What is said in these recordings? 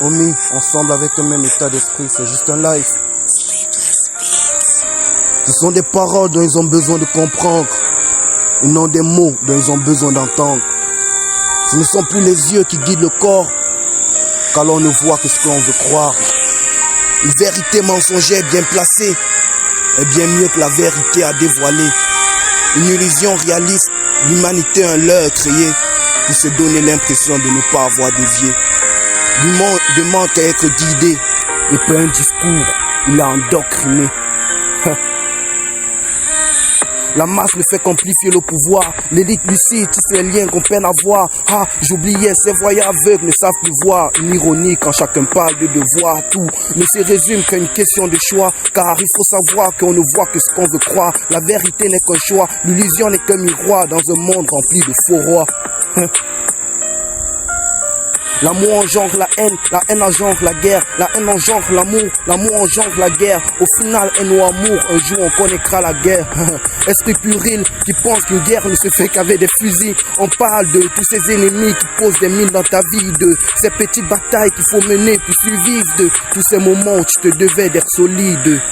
Omi, ensemble avec le même état d'esprit, c'est juste un live. Ce sont des paroles dont ils ont besoin de comprendre, et non des mots dont ils ont besoin d'entendre. Ce ne sont plus les yeux qui guident le corps, car l'on ne voit que ce que l'on veut croire. Une vérité mensongère bien placée est bien mieux que la vérité à dévoiler. Une illusion réaliste, l'humanité un leurre créé pour se donner l'impression de ne pas avoir dévié. Du monde demande à être guidé et pas un discours, il a endoctriné. La masse ne fait qu'amplifier le pouvoir. L'élite lucide tisse les liens qu'on peine à voir. Ah, j'oubliais, ces voyants aveugles ne savent plus voir. Une ironie quand chacun parle de devoir. Tout ne se résume qu'à une question de choix. Car il faut savoir qu'on ne voit que ce qu'on veut croire. La vérité n'est qu'un choix. L'illusion n'est qu'un miroir dans un monde rempli de faux rois. L'amour engendre la haine engendre la guerre, la haine engendre l'amour engendre la guerre. Au final, haine ou amour, un jour on connaîtra la guerre. Esprit puéril qui pense qu'une guerre ne se fait qu'avec des fusils. On parle de tous ces ennemis qui posent des mines dans ta vie, de ces petites batailles qu'il faut mener pour survivre, de tous ces moments où tu te devais d'être solide,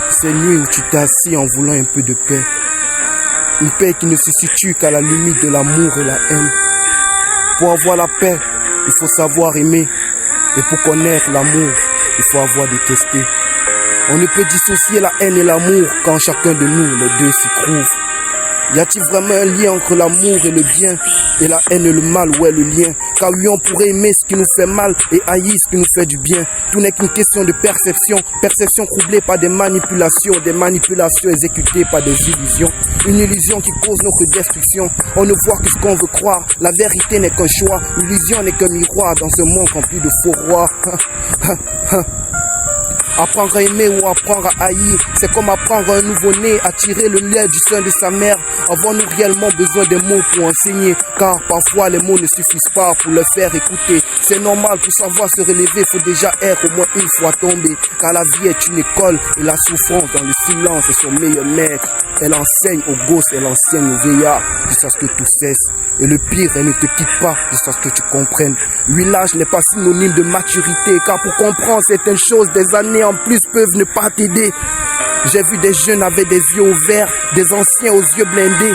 ces nuits où tu t'es assis en voulant un peu de paix. Une paix qui ne se situe qu'à la limite de l'amour et la haine. Pour avoir la paix, il faut savoir aimer, et pour connaître l'amour, il faut avoir détesté. On ne peut dissocier la haine et l'amour quand chacun de nous, les deux s'y trouve. Y a-t-il vraiment un lien entre l'amour et le bien, et la haine et le mal, où est le lien? Car oui, on pourrait aimer ce qui nous fait mal et haïr ce qui nous fait du bien. Tout n'est qu'une question de perception, perception troublée par des manipulations exécutées par des illusions. Une illusion qui cause notre destruction. On ne voit que ce qu'on veut croire. La vérité n'est qu'un choix. L'illusion n'est qu'un miroir dans un monde rempli de faux rois. Apprendre à aimer ou apprendre à haïr, c'est comme apprendre à un nouveau-né à tirer le lait du sein de sa mère. Avons-nous réellement besoin des mots pour enseigner? Car parfois les mots ne suffisent pas pour le faire écouter. C'est normal, pour savoir se relever, faut déjà être au moins une fois tombé. Car la vie est une école et la souffrance dans le silence est son meilleur maître. Elle enseigne aux gosses, elle enseigne aux vieillards, jusqu'à ce que tout cesse. Et le pire, elle ne te quitte pas jusqu'à ce que tu comprennes. Oui, l'âge n'est pas synonyme de maturité, car pour comprendre certaines choses, des années en plus peuvent ne pas t'aider. J'ai vu des jeunes avec des yeux ouverts, des anciens aux yeux blindés.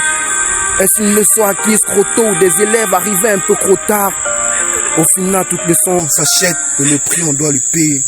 Est-ce une leçon acquise trop tôt, des élèves arrivés un peu trop tard? Au final, toute leçon s'achète et le prix on doit lui payer.